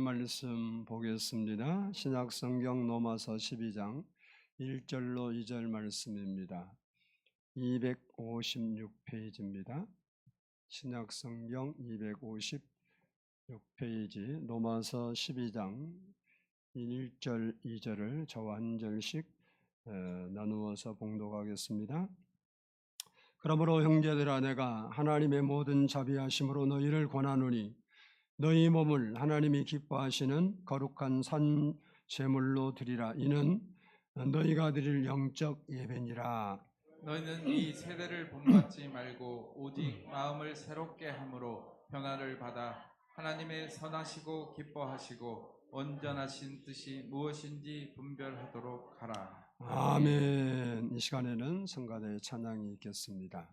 말씀 보겠습니다. 신약성경 로마서 12장 1절로 2절 말씀입니다. 256페이지입니다. 신약성경 256페이지 로마서 12장 1절 2절을 저와 한 절씩 나누어서 봉독하겠습니다. 그러므로 형제들아, 내가 하나님의 모든 자비하심으로 너희를 권하노니 너희 몸을 하나님이 기뻐하시는 거룩한 산 제물로 드리라. 이는 너희가 드릴 영적 예배니라. 너희는 이 세대를 본받지 말고 오직 마음을 새롭게 함으로 변화를 받아 하나님의 선하시고 기뻐하시고 온전하신 뜻이 무엇인지 분별하도록 하라. 아멘. 이 시간에는 성가대의 찬양이 있겠습니다.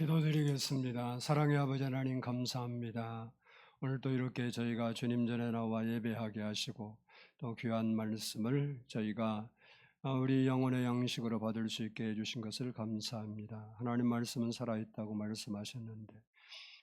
기도드리겠습니다. 사랑의 아버지 하나님 감사합니다. 오늘도 이렇게 저희가 주님 전에 나와 예배하게 하시고 또 귀한 말씀을 저희가 우리 영혼의 양식으로 받을 수 있게 해주신 것을 감사합니다. 하나님 말씀은 살아있다고 말씀하셨는데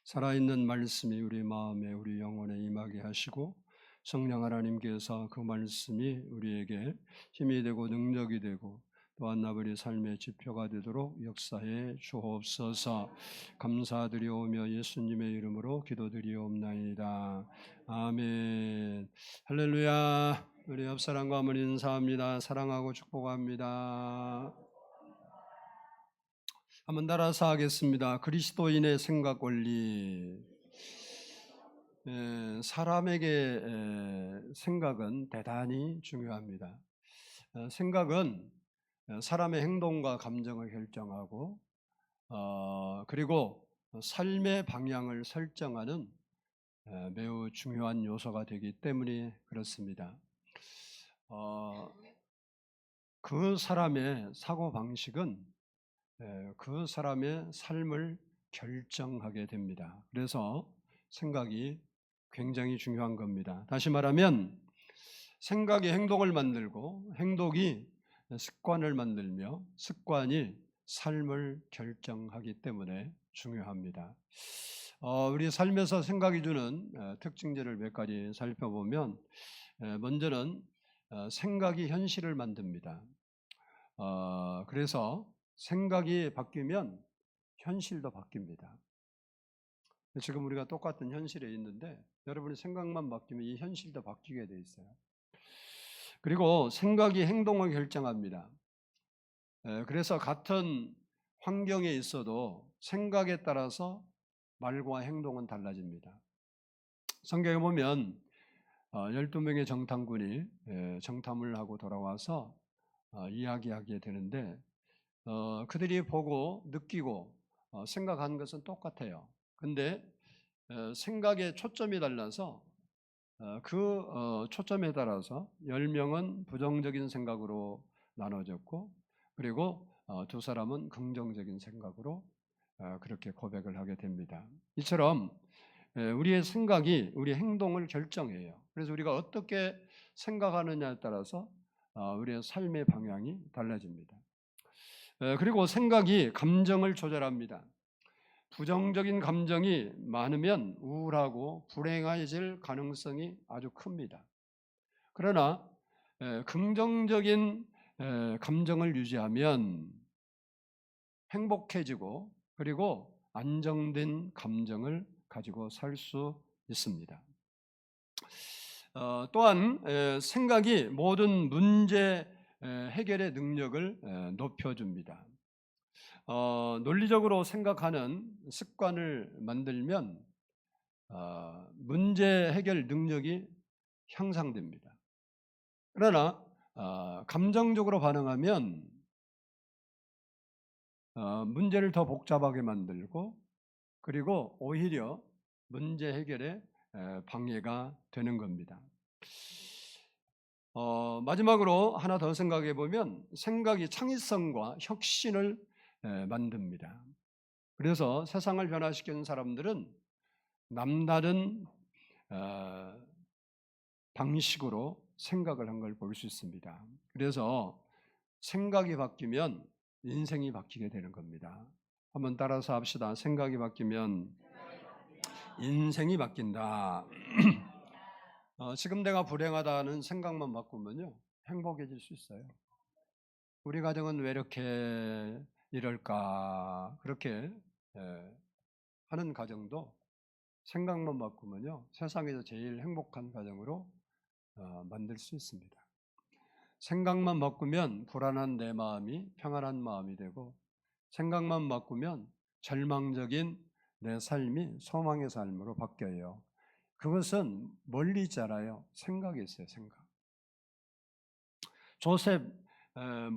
살아있는 말씀이 우리 마음에 우리 영혼에 임하게 하시고 성령 하나님께서 그 말씀이 우리에게 힘이 되고 능력이 되고 또한 우리 삶의 지표가 되도록 역사해 주옵소서. 감사드리오며 예수님의 이름으로 기도드리옵나이다. 아멘. 할렐루야. 우리 옆 사람과 한번 인사합니다. 사랑하고 축복합니다. 한번 따라서 하겠습니다. 그리스도인의 생각 원리. 사람에게 생각은 대단히 중요합니다. 생각은 사람의 행동과 감정을 결정하고 그리고 삶의 방향을 설정하는 매우 중요한 요소가 되기 때문에 그렇습니다. 그 사람의 사고방식은 그 사람의 삶을 결정하게 됩니다. 그래서 생각이 굉장히 중요한 겁니다. 다시 말하면 생각이 행동을 만들고 행동이 습관을 만들며 습관이 삶을 결정하기 때문에 중요합니다. 우리 삶에서 생각이 주는 특징들을 몇 가지 살펴보면 먼저는 생각이 현실을 만듭니다. 그래서 생각이 바뀌면 현실도 바뀝니다. 지금 우리가 똑같은 현실에 있는데 여러분의 생각만 바뀌면 이 현실도 바뀌게 돼 있어요. 그리고 생각이 행동을 결정합니다. 그래서 같은 환경에 있어도 생각에 따라서 말과 행동은 달라집니다. 성경에 보면 12명의 정탐꾼이 정탐을 하고 돌아와서 이야기하게 되는데 그들이 보고 느끼고 생각하는 것은 똑같아요. 근데 생각의 초점이 달라서 그 초점에 따라서 10명은 부정적인 생각으로 나눠졌고 그리고 두 사람은 긍정적인 생각으로 그렇게 고백을 하게 됩니다. 이처럼 우리의 생각이 우리 행동을 결정해요. 그래서 우리가 어떻게 생각하느냐에 따라서 우리의 삶의 방향이 달라집니다. 그리고 생각이 감정을 조절합니다. 부정적인 감정이 많으면 우울하고 불행해질 가능성이 아주 큽니다. 그러나 긍정적인 감정을 유지하면 행복해지고 그리고 안정된 감정을 가지고 살 수 있습니다. 또한 생각이 모든 문제 해결의 능력을 높여줍니다. 논리적으로 생각하는 습관을 만들면 문제 해결 능력이 향상됩니다. 그러나 감정적으로 반응하면 문제를 더 복잡하게 만들고 그리고 오히려 문제 해결에 방해가 되는 겁니다. 마지막으로 하나 더 생각해 보면 생각이 창의성과 혁신을 만듭니다. 그래서 세상을 변화시키는 사람들은 남다른 방식으로 생각을 한 걸 볼 수 있습니다. 그래서 생각이 바뀌면 인생이 바뀌게 되는 겁니다. 한번 따라서 합시다. 생각이 바뀌면 인생이 바뀐다. 지금 내가 불행하다는 생각만 바꾸면요 행복해질 수 있어요. 우리 가정은 왜 이렇게 이럴까 그렇게 하는 가정도 생각만 바꾸면요 세상에서 제일 행복한 가정으로 만들 수 있습니다. 생각만 바꾸면 불안한 내 마음이 평안한 마음이 되고 생각만 바꾸면 절망적인 내 삶이 소망의 삶으로 바뀌어요. 그것은 멀리 있잖아요. 생각이 있어요. 생각. 조셉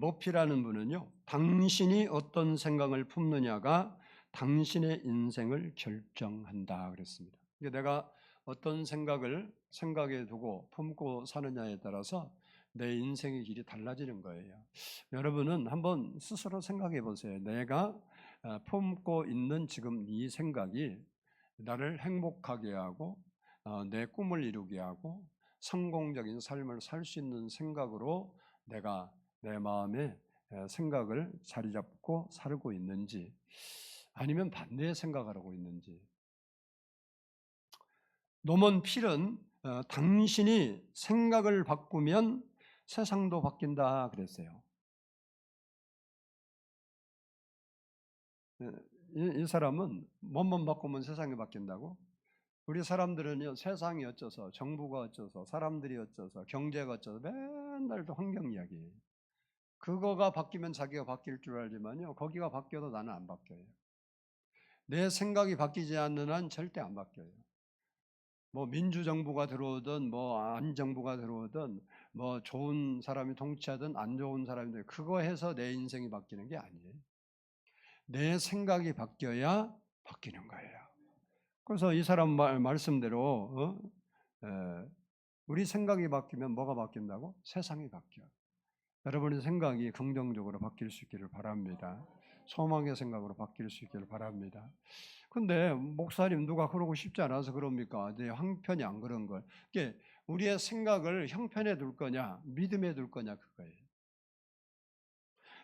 모피라는 분은요 당신이 어떤 생각을 품느냐가 당신의 인생을 결정한다 그랬습니다. 내가 어떤 생각을 생각에 두고 품고 사느냐에 따라서 내 인생의 길이 달라지는 거예요. 여러분은 한번 스스로 생각해 보세요. 내가 품고 있는 지금 이 생각이 나를 행복하게 하고 내 꿈을 이루게 하고 성공적인 삶을 살 수 있는 생각으로 내가 내 마음에 생각을 자리 잡고 살고 있는지, 아니면 반대의 생각을 하고 있는지. 노먼 필은 당신이 생각을 바꾸면 세상도 바뀐다 그랬어요. 이 사람은 몸만 바꾸면 세상이 바뀐다고? 우리 사람들은요, 세상이 어쩌서, 정부가 어쩌서, 사람들이 어쩌서, 경제가 어쩌서 맨날 또 환경 이야기예요. 그거가 바뀌면 자기가 바뀔 줄 알지만요, 거기가 바뀌어도 나는 안 바뀌어요. 내 생각이 바뀌지 않는 한 절대 안 바뀌어요. 뭐 민주정부가 들어오든 뭐 안정부가 들어오든 뭐 좋은 사람이 통치하든 안 좋은 사람이 들어오든 그거 해서 내 인생이 바뀌는 게 아니에요. 내 생각이 바뀌어야 바뀌는 거예요. 그래서 이 사람 말씀대로 우리 생각이 바뀌면 뭐가 바뀐다고? 세상이 바뀌어. 여러분의 생각이 긍정적으로 바뀔 수 있기를 바랍니다. 소망의 생각으로 바뀔 수 있기를 바랍니다. 근데 목사님 누가 그러고 싶지 않아서 그럽니까? 내 형편이 안 그런 걸. 이게 우리의 생각을 형편에 둘 거냐, 믿음에 둘 거냐 그거예요.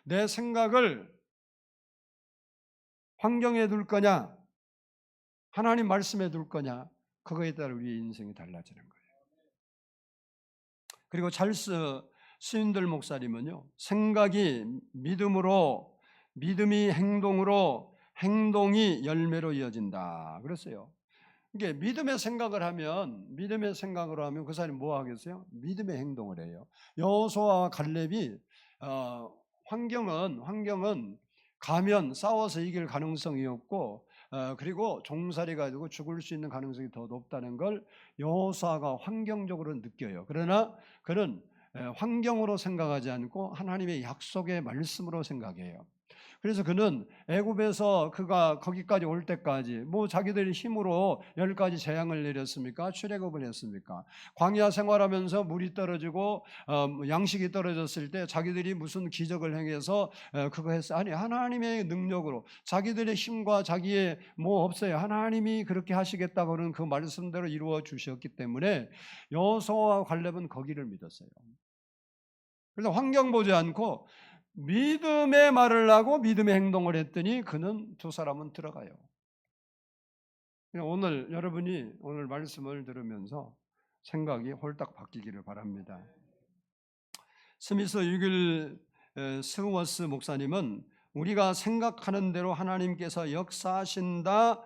내 생각을 환경에 둘 거냐, 하나님 말씀에 둘 거냐, 그거에 따라 우리의 인생이 달라지는 거예요. 그리고 찰스 스윈들 목사님은요, 생각이 믿음으로, 믿음이 행동으로, 행동이 열매로 이어진다 그랬어요. 이게 믿음의 생각을 하면, 믿음의 생각으로 하면 그 사람이 뭐 하겠어요? 믿음의 행동을 해요. 여호수아와 갈렙이 환경은 가면 싸워서 이길 가능성이 없고, 그리고 종살이 가지고 죽을 수 있는 가능성이 더 높다는 걸 여호수아가 환경적으로 느껴요. 그러나 그는 환경으로 생각하지 않고 하나님의 약속의 말씀으로 생각해요. 그래서 그는 애굽에서 그가 거기까지 올 때까지 뭐 자기들의 힘으로 10가지 재앙을 내렸습니까? 출애굽을 했습니까? 광야 생활하면서 물이 떨어지고 양식이 떨어졌을 때 자기들이 무슨 기적을 행해서 그거 했어? 아니, 하나님의 능력으로, 자기들의 힘과 자기의 뭐 없어요. 하나님이 그렇게 하시겠다고는 그 말씀대로 이루어 주셨기 때문에 여호수아와 갈렙은 거기를 믿었어요. 그래서 환경 보지 않고 믿음의 말을 하고 믿음의 행동을 했더니 그는 두 사람은 들어가요. 오늘 여러분이 오늘 말씀을 들으면서 생각이 홀딱 바뀌기를 바랍니다. 스미스 유길 스워스 목사님은 우리가 생각하는 대로 하나님께서 역사하신다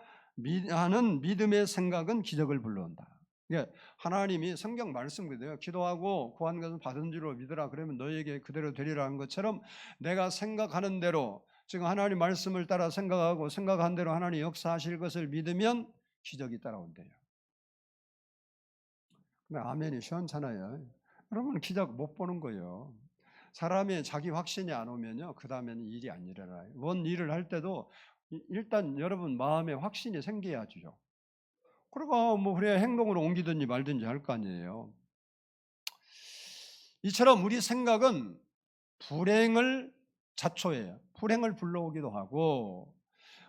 하는 믿음의 생각은 기적을 불러온다. 하나님이 성경 말씀 그대로 기도하고 구한 것은 받은 줄로 믿으라 그러면 너에게 그대로 되리라 한 것처럼 내가 생각하는 대로, 지금 하나님 말씀을 따라 생각하고 생각한 대로 하나님 역사하실 것을 믿으면 기적이 따라온대요. 근데 아멘이 시원찮아요. 여러분 기적 못 보는 거예요. 사람이 자기 확신이 안 오면요, 그 다음에는 일이 안 일어나요. 뭔 일을 할 때도 일단 여러분 마음에 확신이 생겨야죠. 그러고 뭐 그래야 행동으로 옮기든지 말든지 할 거 아니에요. 이처럼 우리 생각은 불행을 자초해요. 불행을 불러오기도 하고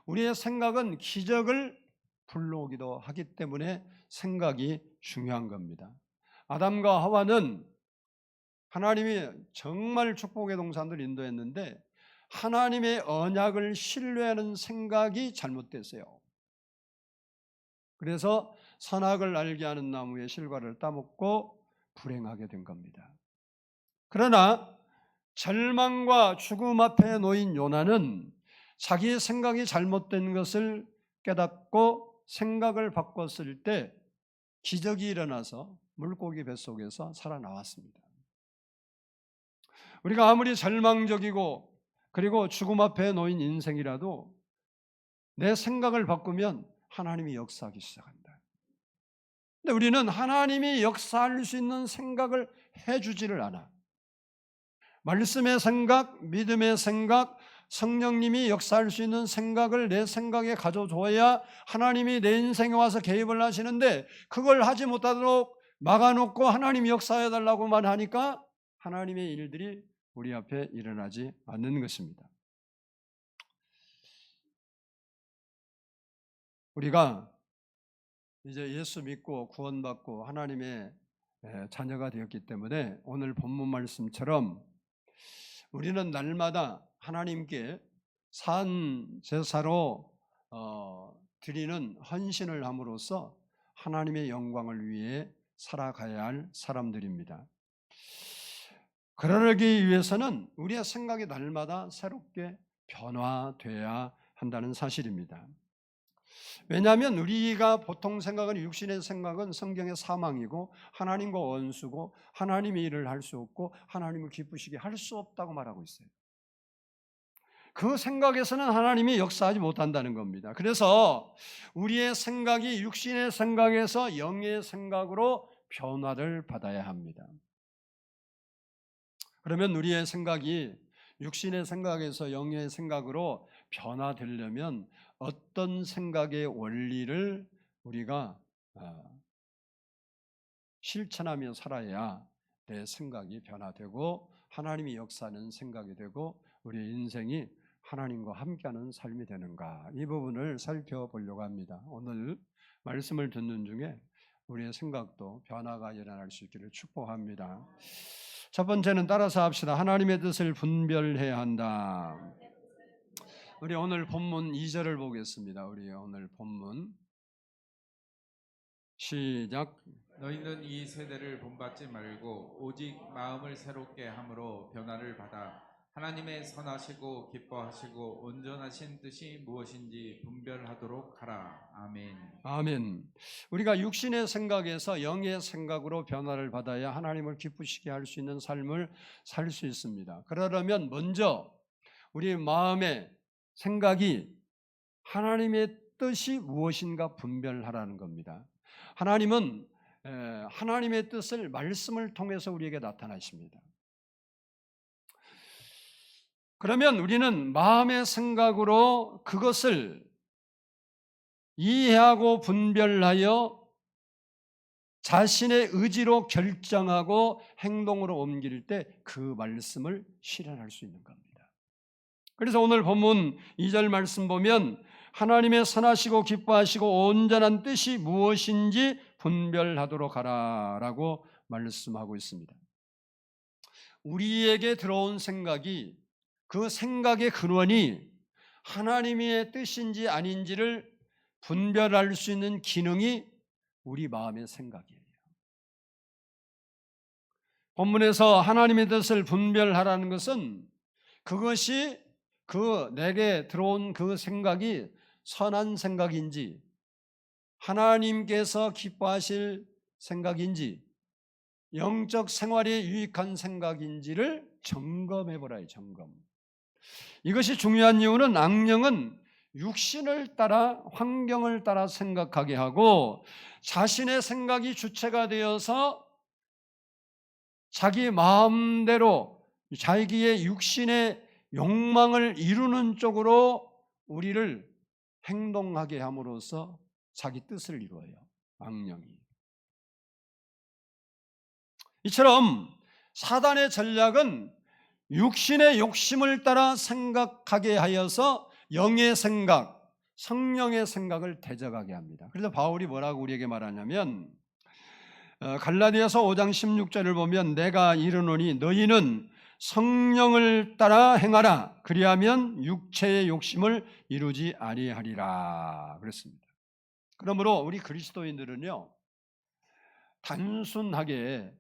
우리의 생각은 기적을 불러오기도 하기 때문에 생각이 중요한 겁니다. 아담과 하와는 하나님이 정말 축복의 동산을 인도했는데 하나님의 언약을 신뢰하는 생각이 잘못됐어요. 그래서 선악을 알게 하는 나무의 실과를 따먹고 불행하게 된 겁니다. 그러나 절망과 죽음 앞에 놓인 요나는 자기의 생각이 잘못된 것을 깨닫고 생각을 바꿨을 때 기적이 일어나서 물고기 뱃속에서 살아나왔습니다. 우리가 아무리 절망적이고 그리고 죽음 앞에 놓인 인생이라도 내 생각을 바꾸면 하나님이 역사하기 시작한다. 근데 우리는 하나님이 역사할 수 있는 생각을 해주지를 않아. 말씀의 생각, 믿음의 생각, 성령님이 역사할 수 있는 생각을 내 생각에 가져줘야 하나님이 내 인생에 와서 개입을 하시는데 그걸 하지 못하도록 막아놓고 하나님이 역사해달라고만 하니까 하나님의 일들이 우리 앞에 일어나지 않는 것입니다. 우리가 이제 예수 믿고 구원받고 하나님의 자녀가 되었기 때문에 오늘 본문 말씀처럼 우리는 날마다 하나님께 산 제사로 드리는 헌신을 함으로써 하나님의 영광을 위해 살아가야 할 사람들입니다. 그러기 위해서는 우리의 생각이 날마다 새롭게 변화돼야 한다는 사실입니다. 왜냐하면 우리가 보통 생각은, 육신의 생각은 성경의 사망이고 하나님과 원수고 하나님의 일을 할 수 없고 하나님을 기쁘시게 할 수 없다고 말하고 있어요. 그 생각에서는 하나님이 역사하지 못한다는 겁니다. 그래서 우리의 생각이 육신의 생각에서 영의 생각으로 변화를 받아야 합니다. 그러면 우리의 생각이 육신의 생각에서 영의 생각으로 변화되려면 어떤 생각의 원리를 우리가 실천하며 살아야 내 생각이 변화되고 하나님이 역사하는 생각이 되고 우리의 인생이 하나님과 함께하는 삶이 되는가, 이 부분을 살펴보려고 합니다. 오늘 말씀을 듣는 중에 우리의 생각도 변화가 일어날 수 있기를 축복합니다. 첫 번째는 따라서 합시다. 하나님의 뜻을 분별해야 한다. 우리 오늘 본문 2절을 보겠습니다. 우리 오늘 본문 시작. 너희는 이 세대를 본받지 말고 오직 마음을 새롭게 함으로 변화를 받아 하나님의 선하시고 기뻐하시고 온전하신 뜻이 무엇인지 분별하도록 하라. 아멘. 아멘. 우리가 육신의 생각에서 영의 생각으로 변화를 받아야 하나님을 기쁘시게 할 수 있는 삶을 살 수 있습니다. 그러려면 먼저 우리 마음의 생각이 하나님의 뜻이 무엇인가 분별하라는 겁니다. 하나님은 하나님의 뜻을 말씀을 통해서 우리에게 나타나십니다. 그러면 우리는 마음의 생각으로 그것을 이해하고 분별하여 자신의 의지로 결정하고 행동으로 옮길 때 그 말씀을 실현할 수 있는 겁니다. 그래서 오늘 본문 2절 말씀 보면 하나님의 선하시고 기뻐하시고 온전한 뜻이 무엇인지 분별하도록 하라라고 말씀하고 있습니다. 우리에게 들어온 생각이, 그 생각의 근원이 하나님의 뜻인지 아닌지를 분별할 수 있는 기능이 우리 마음의 생각이에요. 본문에서 하나님의 뜻을 분별하라는 것은 그것이 내게 들어온 그 생각이 선한 생각인지 하나님께서 기뻐하실 생각인지 영적 생활에 유익한 생각인지를 점검해보라요. 점검. 이것이 중요한 이유는 악령은 육신을 따라, 환경을 따라 생각하게 하고 자신의 생각이 주체가 되어서 자기 마음대로 자기의 육신의 욕망을 이루는 쪽으로 우리를 행동하게 함으로써 자기 뜻을 이루어요. 악령이. 이처럼 사단의 전략은 육신의 욕심을 따라 생각하게 하여서 영의 생각, 성령의 생각을 대적하게 합니다. 그래서 바울이 뭐라고 우리에게 말하냐면 갈라디아서 5장 16절을 보면 내가 이르노니 너희는 성령을 따라 행하라. 그리하면 육체의 욕심을 이루지 아니하리라 그랬습니다. 그러므로 우리 그리스도인들은요, 단순하게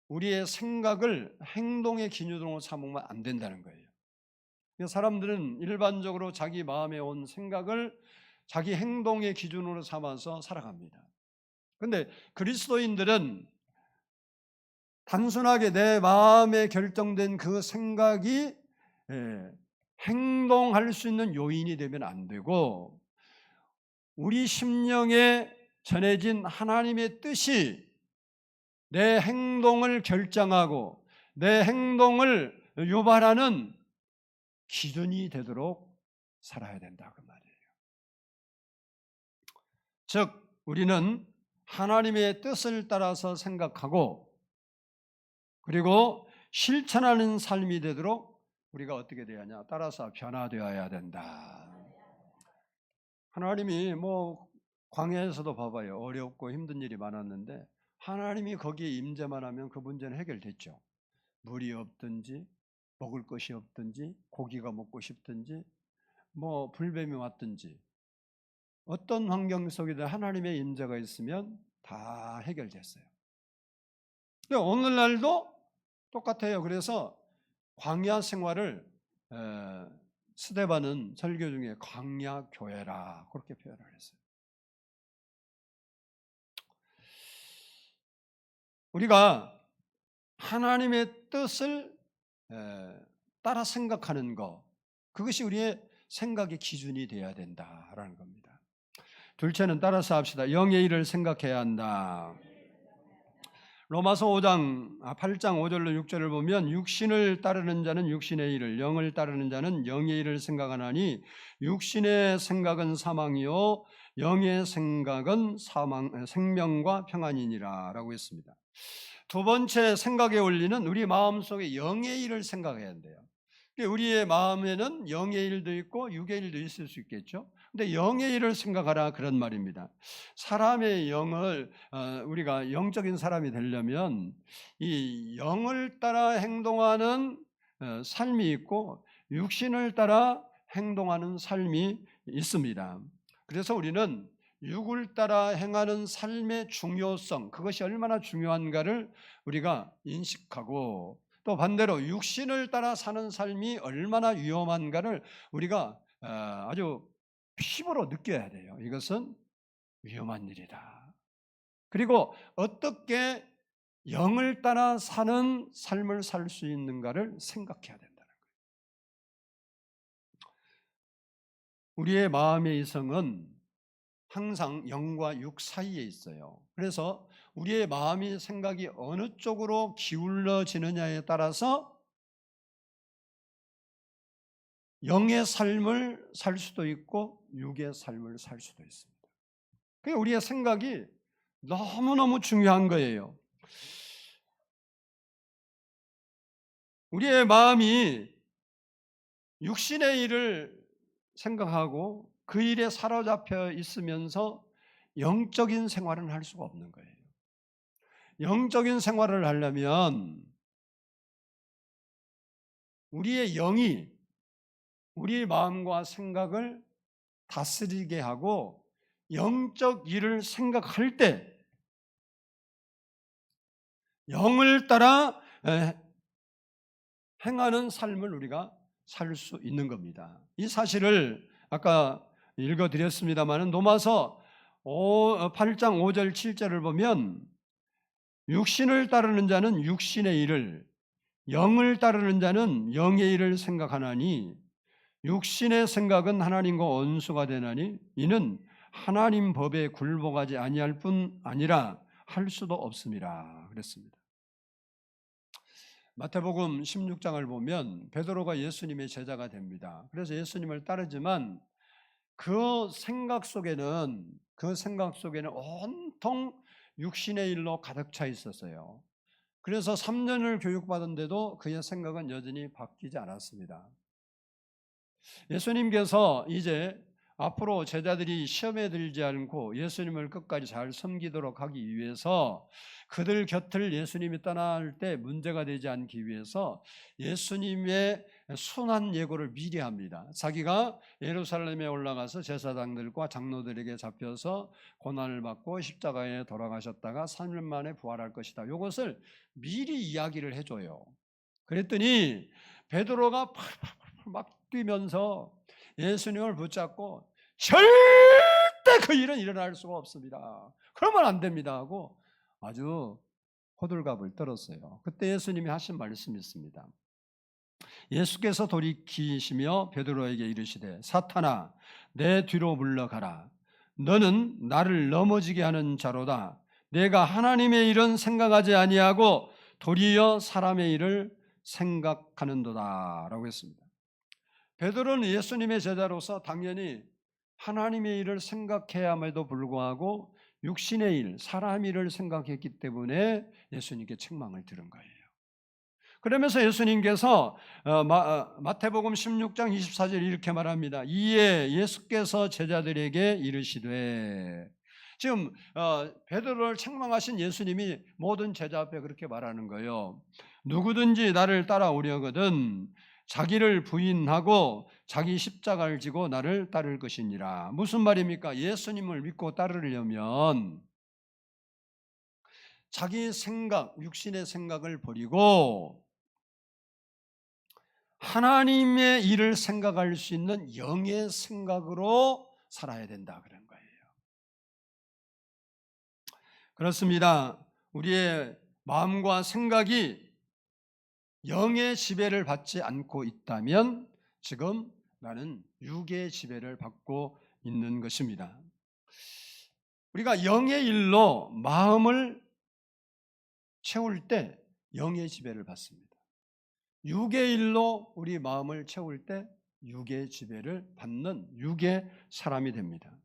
우리의 생각을 행동의 기준으로 삼으면 안 된다는 거예요. 사람들은 일반적으로 자기 마음에 온 생각을 자기 행동의 기준으로 삼아서 살아갑니다. 그런데 그리스도인들은 단순하게 내 마음에 결정된 그 생각이 행동할 수 있는 요인이 되면 안 되고 우리 심령에 전해진 하나님의 뜻이 내 행동을 결정하고 내 행동을 유발하는 기준이 되도록 살아야 된다 그 말이에요. 즉 우리는 하나님의 뜻을 따라서 생각하고 그리고 실천하는 삶이 되도록 우리가 어떻게 되어야 하냐? 따라서 변화되어야 된다. 하나님이 뭐 광야에서도 봐봐요. 어렵고 힘든 일이 많았는데 하나님이 거기에 임재만 하면 그 문제는 해결됐죠. 물이 없든지 먹을 것이 없든지 고기가 먹고 싶든지 뭐 불뱀이 왔든지 어떤 환경 속에도 하나님의 임재가 있으면 다 해결됐어요. 근데 오늘날도 똑같아요. 그래서 광야 생활을 스데반은 설교 중에 광야 교회라 그렇게 표현을 했어요. 우리가 하나님의 뜻을 따라 생각하는 것, 그것이 우리의 생각의 기준이 되어야 된다라는 겁니다. 둘째는 따라서 합시다. 영의 일을 생각해야 한다. 로마서 8장 5절로 6절을 보면 육신을 따르는 자는 육신의 일을, 영을 따르는 자는 영의 일을 생각하나니 육신의 생각은 사망이요 영의 생각은 생명과 평안이니라 라고 했습니다. 두 번째 생각의 원리는 우리 마음속에 영의 일을 생각해야 한대요. 우리의 마음에는 영의 일도 있고 육의 일도 있을 수 있겠죠. 근데 영의 일을 생각하라 그런 말입니다. 사람의 영을 우리가 영적인 사람이 되려면 이 영을 따라 행동하는 삶이 있고 육신을 따라 행동하는 삶이 있습니다. 그래서 우리는 육을 따라 행하는 삶의 중요성, 그것이 얼마나 중요한가를 우리가 인식하고 또 반대로 육신을 따라 사는 삶이 얼마나 위험한가를 우리가 아주 피부로 느껴야 돼요. 이것은 위험한 일이다. 그리고 어떻게 영을 따라 사는 삶을 살 수 있는가를 생각해야 된다는 거예요. 우리의 마음의 이성은 항상 영과 육 사이에 있어요. 그래서 우리의 마음이 생각이 어느 쪽으로 기울어지느냐에 따라서 영의 삶을 살 수도 있고 육의 삶을 살 수도 있습니다. 그게 우리의 생각이 너무너무 중요한 거예요. 우리의 마음이 육신의 일을 생각하고 그 일에 사로잡혀 있으면서 영적인 생활은 할 수가 없는 거예요. 영적인 생활을 하려면 우리의 영이 우리의 마음과 생각을 다스리게 하고 영적 일을 생각할 때 영을 따라 행하는 삶을 우리가 살 수 있는 겁니다. 이 사실을 아까 읽어드렸습니다만 로마서 8장 5절 7절을 보면 육신을 따르는 자는 육신의 일을, 영을 따르는 자는 영의 일을 생각하나니 육신의 생각은 하나님과 원수가 되나니 이는 하나님 법에 굴복하지 아니할 뿐 아니라 할 수도 없음이라 그랬습니다. 마태복음 16장을 보면 베드로가 예수님의 제자가 됩니다. 그래서 예수님을 따르지만 그 생각 속에는 온통 육신의 일로 가득 차 있었어요. 그래서 3년을 교육받은데도 그의 생각은 여전히 바뀌지 않았습니다. 예수님께서 이제 앞으로 제자들이 시험에 들지 않고 예수님을 끝까지 잘 섬기도록 하기 위해서 그들 곁을 예수님이 떠날 때 문제가 되지 않기 위해서 예수님의 순환 예고를 미리 합니다. 자기가 예루살렘에 올라가서 제사장들과 장로들에게 잡혀서 고난을 받고 십자가에 돌아가셨다가 3일 만에 부활할 것이다. 이것을 미리 이야기를 해줘요. 그랬더니 베드로가 팔팔팔 막 뛰면서 예수님을 붙잡고 절대 그 일은 일어날 수가 없습니다. 그러면 안 됩니다 하고 아주 호들갑을 떨었어요. 그때 예수님이 하신 말씀이 있습니다. 예수께서 돌이키시며 베드로에게 이르시되 사탄아 내 뒤로 물러가라. 너는 나를 넘어지게 하는 자로다. 내가 하나님의 일은 생각하지 아니하고 도리어 사람의 일을 생각하는도다 라고 했습니다. 베드로는 예수님의 제자로서 당연히 하나님의 일을 생각해야함에도 불구하고 육신의 일, 사람 일을 생각했기 때문에 예수님께 책망을 들은 거예요. 그러면서 예수님께서 마태복음 16장 24절 이렇게 말합니다. 이에 예수께서 제자들에게 이르시되, 지금 베드로를 책망하신 예수님이 모든 제자 앞에 그렇게 말하는 거예요. 누구든지 나를 따라오려거든 자기를 부인하고 자기 십자가를 지고 나를 따를 것이니라. 무슨 말입니까? 예수님을 믿고 따르려면 자기 생각, 육신의 생각을 버리고 하나님의 일을 생각할 수 있는 영의 생각으로 살아야 된다 그런 거예요. 그렇습니다. 우리의 마음과 생각이 영의 지배를 받지 않고 있다면 지금 나는 육의 지배를 받고 있는 것입니다. 우리가 영의 일로 마음을 채울 때 영의 지배를 받습니다. 육의 일로 우리 마음을 채울 때 육의 지배를 받는 육의 사람이 됩니다.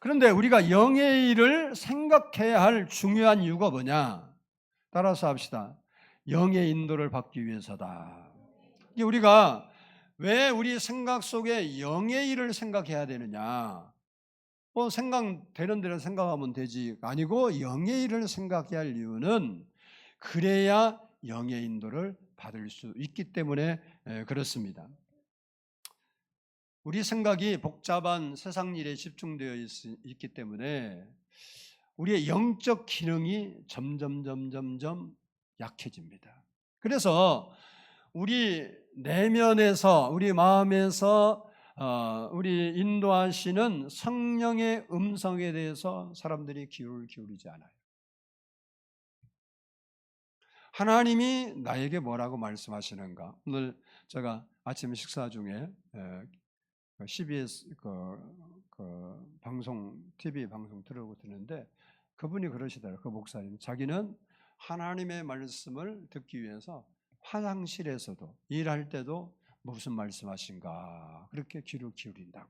그런데 우리가 영의 일을 생각해야 할 중요한 이유가 뭐냐? 따라서 합시다. 영의 인도를 받기 위해서다. 우리가 왜 우리 생각 속에 영의 일을 생각해야 되느냐? 생각되는 대로 생각하면 되지 아니고 영의 일을 생각해야 할 이유는 그래야 영의 인도를 받을 수 있기 때문에 그렇습니다. 우리 생각이 복잡한 세상 일에 집중되어 있기 때문에 우리의 영적 기능이 점점 약해집니다. 그래서 우리 내면에서 우리 마음에서 우리 인도하시는 성령의 음성에 대해서 사람들이 귀를 기울이지 않아요. 하나님이 나에게 뭐라고 말씀하시는가? 오늘 제가 아침 식사 중에 CBS 방송 TV 방송 들으고 듣는데 그분이 그러시더라고요. 그 목사님 자기는 하나님의 말씀을 듣기 위해서 화장실에서도 일할 때도 무슨 말씀하신가 그렇게 귀를 기울인다고.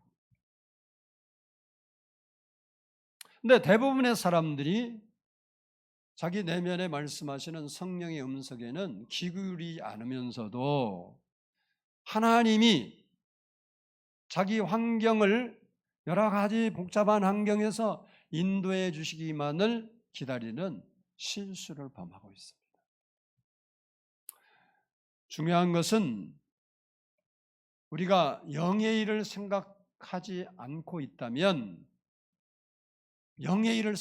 근데 대부분의 사람들이 자기 내면에 말씀하시는 성령의 음성에는 귀 기울이지 않으면서도 하나님이 자기 환경을 여러 가지 복잡한 환경에서 인도해 주시기만을 기다리는 실수를 범하고 있습니다. 중요한 것은 우리가 영의 일을 생각하지 않고 있다면 영의 일을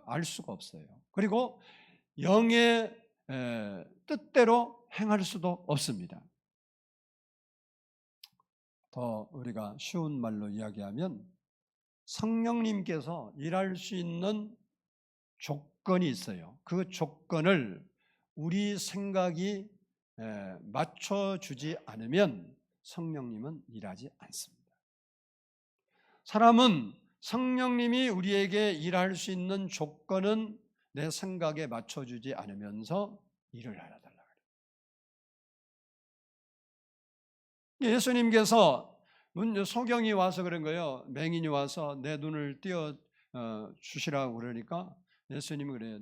알 수가 없어요. 그리고 영의 뜻대로 행할 수도 없습니다. 더 우리가 쉬운 말로 이야기하면 성령님께서 일할 수 있는 조건이 있어요. 그 조건을 우리 생각이 맞춰주지 않으면 성령님은 일하지 않습니다. 사람은 성령님이 우리에게 일할 수 있는 조건은 내 생각에 맞춰주지 않으면서 일을 하라 달라. 예수님께서 소경이 와서 그런 거예요. 맹인이 와서 내 눈을 띄어 주시라고 그러니까 예수님이 그래요.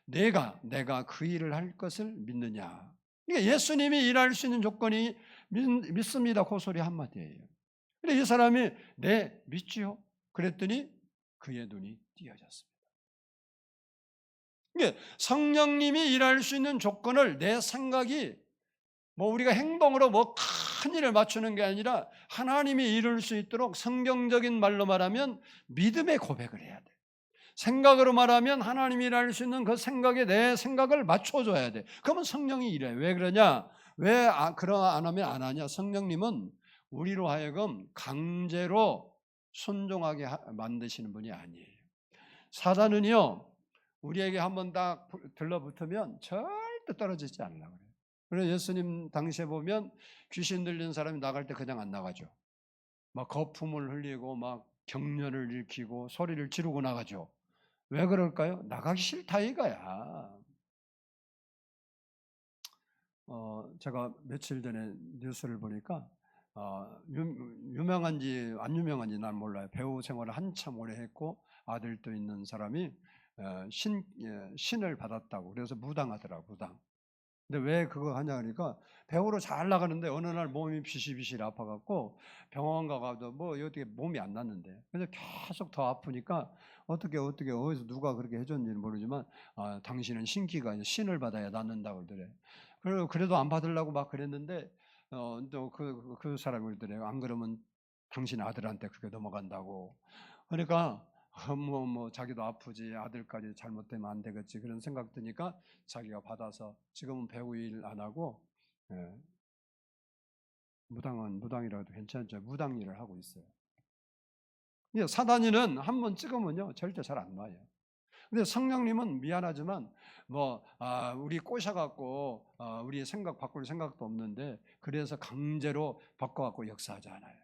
내가 그 일을 할 것을 믿느냐. 그러니까 예수님이 일할 수 있는 조건이 믿습니다. 그 소리 한마디예요. 근데 이 사람이 네 믿지요. 그랬더니 그의 눈이 띄어졌습니다. 그러니까 성령님이 일할 수 있는 조건을 내 생각이 우리가 행동으로 큰 일을 맞추는 게 아니라 하나님이 이룰 수 있도록 성경적인 말로 말하면 믿음의 고백을 해야 돼. 생각으로 말하면 하나님이 일할 수 있는 그 생각에 내 생각을 맞춰줘야 돼. 그러면 성령이 일해. 왜 그러냐? 왜 그러 안 하면 안 하냐? 성령님은 우리로 하여금 강제로 순종하게 만드시는 분이 아니에요. 사단은요 우리에게 한번 딱 들러붙으면 절대 떨어지지 않으려고 그래요. 그래서 예수님 당시에 보면 귀신 들린 사람이 나갈 때 그냥 안 나가죠. 막 거품을 흘리고 막 경련을 일으키고 소리를 지르고 나가죠. 왜 그럴까요? 나가기 싫다 이거야. 제가 며칠 전에 뉴스를 보니까 유명한지 안 유명한지 난 몰라요. 배우 생활을 한참 오래 했고 아들도 있는 사람이 신을 받았다고 그래서 무당하더라고. 무당. 근데 왜 그거 하냐 그러니까 배우로 잘 나가는데 어느 날 몸이 비실비실 아파갖고 병원 가가도 뭐 어떻게 몸이 안 낫는데 그래서 계속 더 아프니까 어떻게 어디서 누가 그렇게 해줬는지는 모르지만 당신은 신기가 아니라 신을 받아야 낫는다고 그러더래. 그래도 안 받으려고 막 그랬는데 또 그 사람이 그러더래요. 안 그러면 당신 아들한테 그렇게 넘어간다고. 그러니까 뭐 자기도 아프지 아들까지 잘못되면 안 되겠지 그런 생각 드니까 자기가 받아서 지금은 배우 일 안 하고 예, 무당이라도 괜찮죠. 무당 일을 하고 있어요. 근데 사단이는 한번 찍으면요 절대 잘 안 놔요. 근데 성령님은 미안하지만 우리 꼬셔갖고 우리 생각 바꿀 생각도 없는데 그래서 강제로 바꿔갖고 역사하지 않아요.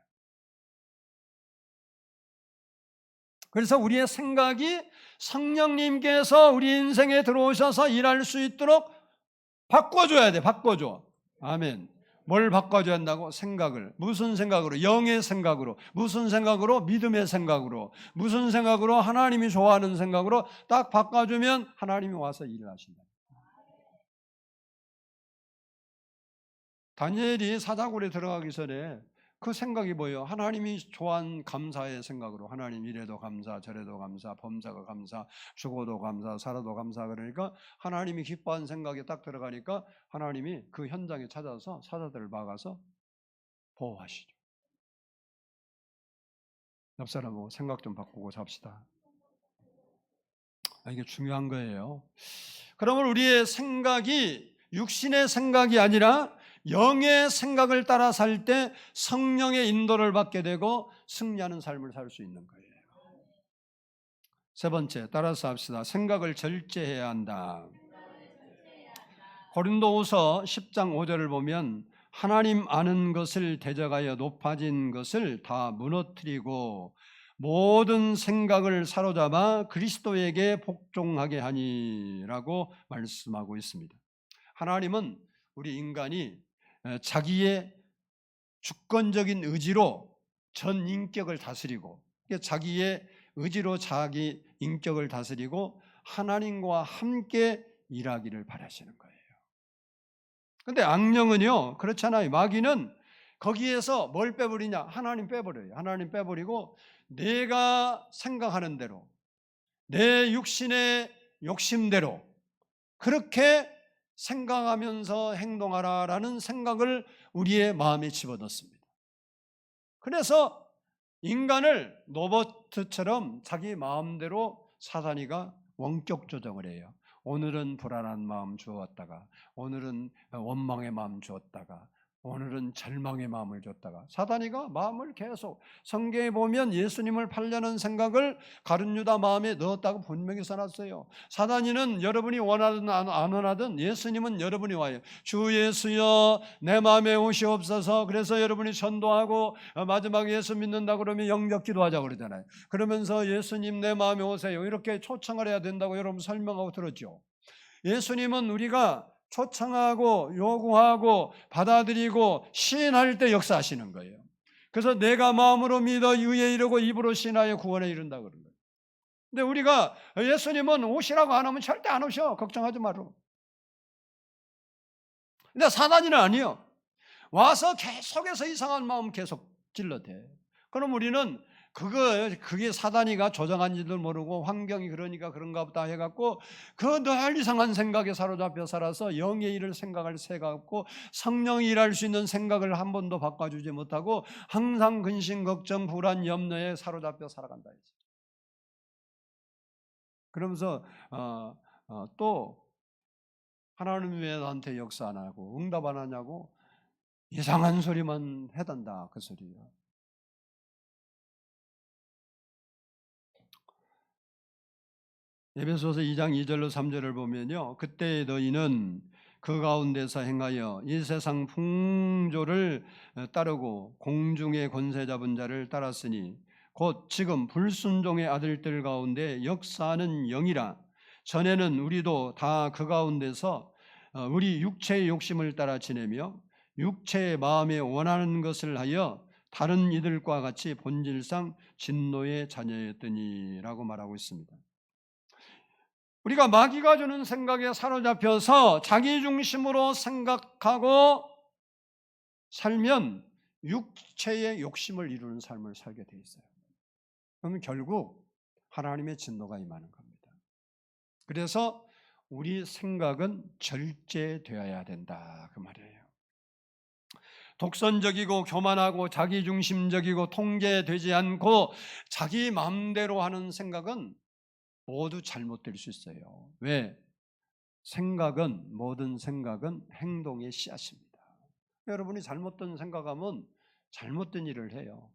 그래서 우리의 생각이 성령님께서 우리 인생에 들어오셔서 일할 수 있도록 바꿔줘야 돼. 바꿔줘. 아멘. 뭘 바꿔줘야 한다고? 생각을. 무슨 생각으로? 영의 생각으로. 무슨 생각으로? 믿음의 생각으로. 무슨 생각으로? 하나님이 좋아하는 생각으로 딱 바꿔주면 하나님이 와서 일을 하신다. 다니엘이 사자굴에 들어가기 전에 그 생각이 뭐예요? 하나님이 좋아하는 감사의 생각으로 하나님 이래도 감사 저래도 감사 범사가 감사 죽어도 감사 살아도 감사 그러니까 하나님이 기뻐하는 생각이 딱 들어가니까 하나님이 그 현장에 찾아서 사자들을 막아서 보호하시죠. 옆 사람하고 생각 좀 바꾸고 삽시다. 이게 중요한 거예요. 그러면 우리의 생각이 육신의 생각이 아니라 영의 생각을 따라 살 때 성령의 인도를 받게 되고 승리하는 삶을 살 수 있는 거예요. 세 번째, 따라서 합시다. 생각을 절제해야 한다. 고린도후서 10장 5절을 보면 하나님 아는 것을 대적하여 높아진 것을 다 무너뜨리고 모든 생각을 사로잡아 그리스도에게 복종하게 하니라고 말씀하고 있습니다. 하나님은 우리 인간이 자기의 주권적인 의지로 전 인격을 다스리고 자기의 의지로 자기 인격을 다스리고 하나님과 함께 일하기를 바라시는 거예요. 근데 악령은요 그렇잖아요. 마귀는 거기에서 뭘 빼버리냐? 하나님 빼버려요. 하나님 빼버리고 내가 생각하는 대로 내 육신의 욕심대로 그렇게 생각하면서 행동하라라는 생각을 우리의 마음에 집어넣습니다. 그래서 인간을 로봇처럼 자기 마음대로 사단이가 원격 조정을 해요. 오늘은 불안한 마음 주었다가 오늘은 원망의 마음 주었다가 오늘은 절망의 마음을 줬다가 사단이가 마음을 계속 성경에 보면 예수님을 팔려는 생각을 가룟 유다 마음에 넣었다고 분명히 써놨어요. 사단이는 여러분이 원하든 안 원하든 예수님은 여러분이 와요. 주 예수여 내 마음에 오시옵소서. 그래서 여러분이 전도하고 마지막에 예수 믿는다 그러면 영접 기도하자 그러잖아요. 그러면서 예수님 내 마음에 오세요 이렇게 초청을 해야 된다고 여러분 설명하고 들었죠. 예수님은 우리가 초청하고 요구하고 받아들이고 시인할 때 역사하시는 거예요. 그래서 내가 마음으로 믿어 의에 이르고 입으로 시인하여 구원에 이른다 그런 거예요. 근데 우리가 예수님은 오시라고 안 하면 절대 안 오셔. 걱정하지 마라. 근데 사단이는 아니요. 와서 계속해서 이상한 마음 계속 질러대. 그럼 우리는 그게 사단이가 조정한지도 모르고 환경이 그러니까 그런가 보다 해갖고 그 늘 이상한 생각에 사로잡혀 살아서 영의 일을 생각할 새가 없고 성령이 일할 수 있는 생각을 한 번도 바꿔주지 못하고 항상 근심, 걱정, 불안, 염려에 사로잡혀 살아간다. 그러면서 또 하나님 왜 나한테 역사 안 하고 응답 안 하냐고 이상한 소리만 해단다 그 소리야. 에베소서 2장 2절로 3절을 보면요. 그때 너희는 그 가운데서 행하여 이 세상 풍조를 따르고 공중의 권세 잡은 자를 따랐으니 곧 지금 불순종의 아들들 가운데 역사하는 영이라. 전에는 우리도 다 그 가운데서 우리 육체의 욕심을 따라 지내며 육체의 마음에 원하는 것을 하여 다른 이들과 같이 본질상 진노의 자녀였더니라고 말하고 있습니다. 우리가 마귀가 주는 생각에 사로잡혀서 자기 중심으로 생각하고 살면 육체의 욕심을 이루는 삶을 살게 돼 있어요. 그러면 결국 하나님의 진노가 임하는 겁니다. 그래서 우리 생각은 절제되어야 된다 그 말이에요. 독선적이고 교만하고 자기중심적이고 통제되지 않고 자기 마음대로 하는 생각은 모두 잘못될 수 있어요. 왜? 모든 생각은 행동의 씨앗입니다. 여러분이 잘못된 생각하면 잘못된 일을 해요.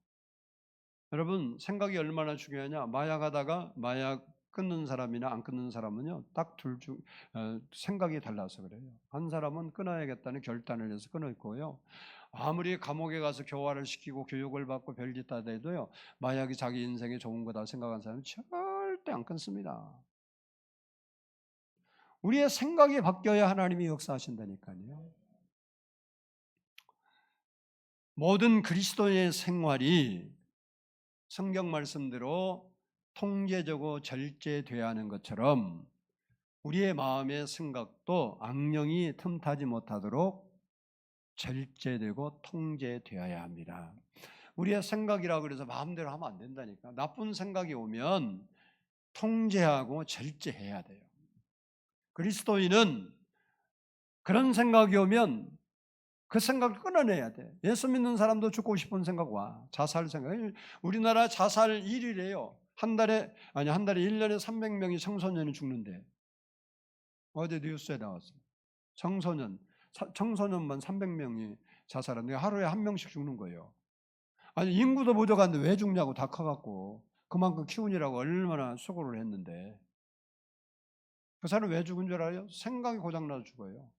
여러분 생각이 얼마나 중요하냐? 마약하다가 마약 끊는 사람이나 안 끊는 사람은요 딱 둘 중 생각이 달라서 그래요. 한 사람은 끊어야겠다는 결단을 해서 끊을 거예요. 아무리 감옥에 가서 교화를 시키고 교육을 받고 별짓 다 해도요 마약이 자기 인생에 좋은 거다 생각하는 사람은 절대 안 끊습니다. 우리의 생각이 바뀌어야 하나님이 역사하신다니까요. 모든 그리스도의 생활이 성경 말씀대로 통제되고 절제돼야 하는 것처럼 우리의 마음의 생각도 악령이 틈타지 못하도록 절제되고 통제되어야 합니다. 우리의 생각이라고 그래서 마음대로 하면 안 된다니까. 나쁜 생각이 오면 통제하고 절제해야 돼요. 그리스도인은 그런 생각이 오면 그 생각을 끊어내야 돼. 예수 믿는 사람도 죽고 싶은 생각 와. 자살 생각. 우리나라 자살 1위래요. 한 달에 1년에 300명이 청소년이 죽는데. 어제 뉴스에 나왔어요. 청소년만 300명이 자살하는데 하루에 한 명씩 죽는 거예요. 아니 인구도 부족한데 왜 죽냐고 다 커갖고 그만큼 키우느라고 얼마나 수고를 했는데 그 사람 왜 죽은 줄 알아요? 생각이 고장나서 죽어요.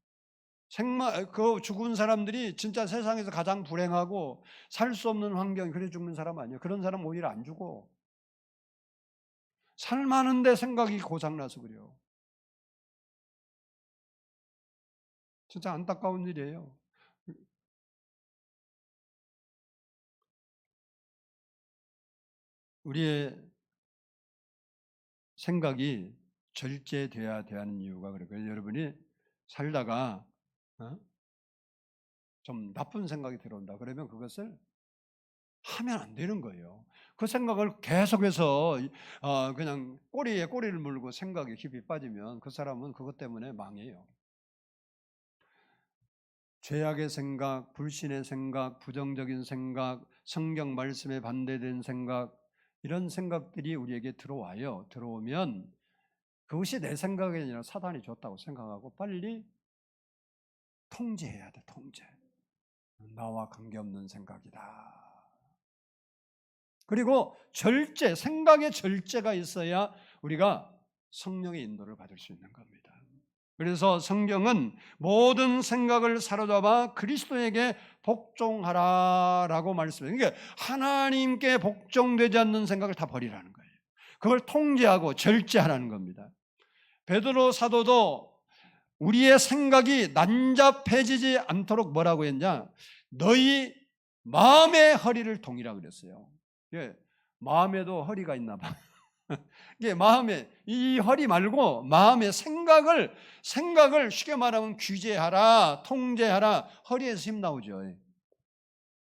그 죽은 사람들이 진짜 세상에서 가장 불행하고 살 수 없는 환경 그래 죽는 사람 아니에요. 그런 사람 오히려 안 죽어. 살만한데 생각이 고장나서 그래요. 진짜 안타까운 일이에요. 우리의 생각이 절제돼야 하는 이유가 그래요. 여러분이 살다가 좀 나쁜 생각이 들어온다. 그러면 그것을 하면 안 되는 거예요. 그 생각을 계속해서 그냥 꼬리에 꼬리를 물고 생각에 깊이 빠지면 그 사람은 그것 때문에 망해요. 죄악의 생각, 불신의 생각, 부정적인 생각, 성경 말씀에 반대된 생각 이런 생각들이 우리에게 들어와요. 들어오면 그것이 내 생각이 아니라 사단이 줬다고 생각하고 빨리 통제해야 돼. 통제. 나와 관계없는 생각이다. 그리고 생각의 절제가 있어야 우리가 성령의 인도를 받을 수 있는 겁니다. 그래서 성경은 모든 생각을 사로잡아 그리스도에게 복종하라라고 말씀해요. 이게 하나님께 복종되지 않는 생각을 다 버리라는 거예요. 그걸 통제하고 절제하라는 겁니다. 베드로 사도도 우리의 생각이 난잡해지지 않도록 뭐라고 했냐? 너희 마음의 허리를 동이라 그랬어요. 예, 마음에도 허리가 있나 봐. 이게 마음에 이 허리 말고 마음의 생각을 쉽게 말하면 규제하라, 통제하라. 허리에서 힘 나오죠.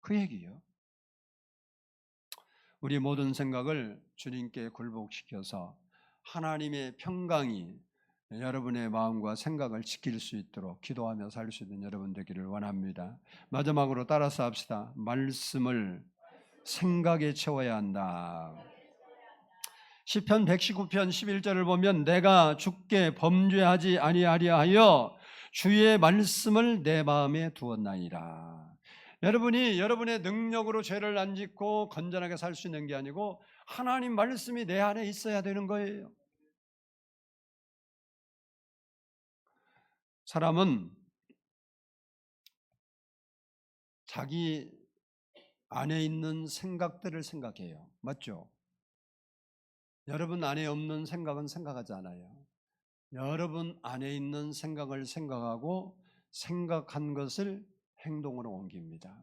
그 얘기예요. 우리 모든 생각을 주님께 굴복시켜서 하나님의 평강이 여러분의 마음과 생각을 지킬 수 있도록 기도하며 살 수 있는 여러분 되기를 원합니다. 마지막으로 따라서 합시다. 말씀을 생각에 채워야 한다. 시편 119편 11절을 보면 내가 주께 범죄하지 아니하려 하여 주의 말씀을 내 마음에 두었나이다. 여러분이 여러분의 능력으로 죄를 안 짓고 건전하게 살 수 있는 게 아니고 하나님 말씀이 내 안에 있어야 되는 거예요. 사람은 자기 안에 있는 생각들을 생각해요. 맞죠? 여러분 안에 없는 생각은 생각하지 않아요. 여러분 안에 있는 생각을 생각하고 생각한 것을 행동으로 옮깁니다.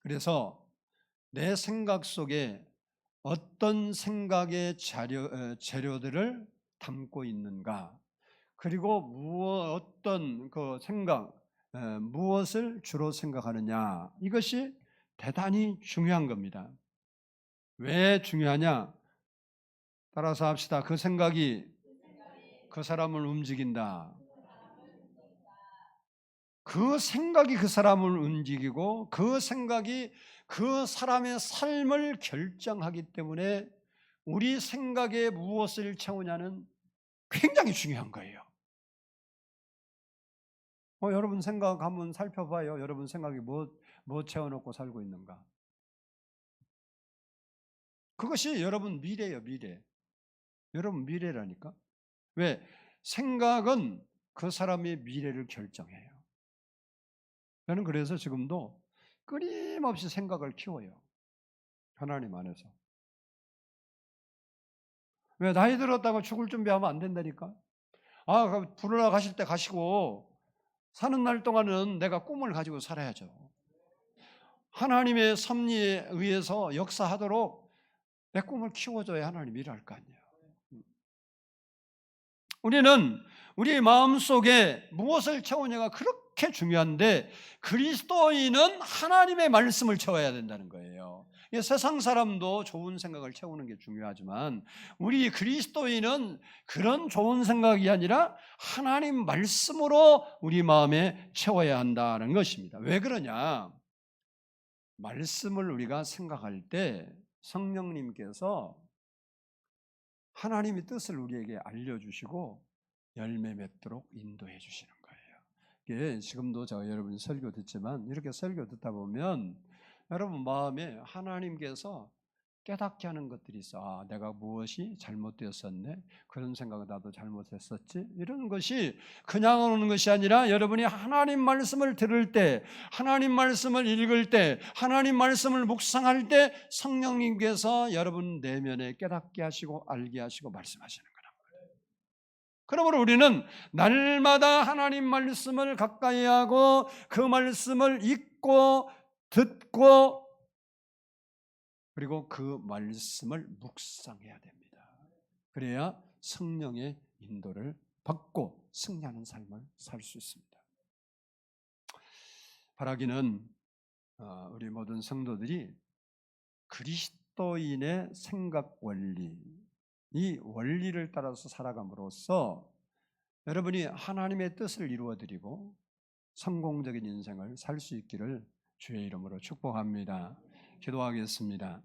그래서 내 생각 속에 어떤 생각의 재료들을 담고 있는가? 그리고 어떤 그 생각, 무엇을 주로 생각하느냐? 이것이 대단히 중요한 겁니다. 왜 중요하냐? 따라서 합시다. 그 생각이 그 사람을 움직인다. 그 생각이 그 사람을 움직이고 그 생각이 그 사람의 삶을 결정하기 때문에 우리 생각에 무엇을 채우냐는 굉장히 중요한 거예요. 여러분 생각 한번 살펴봐요. 여러분 생각이 뭐 채워놓고 살고 있는가? 그것이 여러분 미래예요, 미래. 여러분 미래라니까. 왜? 생각은 그 사람의 미래를 결정해요. 저는 그래서 지금도 끊임없이 생각을 키워요. 하나님 안에서. 왜? 나이 들었다고 죽을 준비하면 안 된다니까. 부르러 가실 때 가시고 사는 날 동안은 내가 꿈을 가지고 살아야죠. 하나님의 섭리에 의해서 역사하도록 내 꿈을 키워줘야 하나님 일할 거 아니에요. 우리는 우리 마음속에 무엇을 채우냐가 그렇게 중요한데 그리스도인은 하나님의 말씀을 채워야 된다는 거예요. 세상 사람도 좋은 생각을 채우는 게 중요하지만 우리 그리스도인은 그런 좋은 생각이 아니라 하나님 말씀으로 우리 마음에 채워야 한다는 것입니다. 왜 그러냐? 말씀을 우리가 생각할 때 성령님께서 하나님의 뜻을 우리에게 알려주시고 열매 맺도록 인도해 주시는 거예요. 이게 지금도 제가 여러분 설교 듣지만 이렇게 설교 듣다 보면 여러분 마음에 하나님께서 깨닫게 하는 것들이 있어. 내가 무엇이 잘못되었었네. 그런 생각을 나도 잘못했었지. 이런 것이 그냥 오는 것이 아니라 여러분이 하나님 말씀을 들을 때, 하나님 말씀을 읽을 때, 하나님 말씀을 묵상할 때 성령님께서 여러분 내면에 깨닫게 하시고 알게 하시고 말씀하시는 거란 말이에요. 그러므로 우리는 날마다 하나님 말씀을 가까이 하고 그 말씀을 읽고 듣고 그리고 그 말씀을 묵상해야 됩니다. 그래야 성령의 인도를 받고 승리하는 삶을 살 수 있습니다. 바라기는 우리 모든 성도들이 그리스도인의 생각 원리, 이 원리를 따라서 살아감으로써 여러분이 하나님의 뜻을 이루어드리고 성공적인 인생을 살 수 있기를 주의 이름으로 축복합니다. 기도하겠습니다.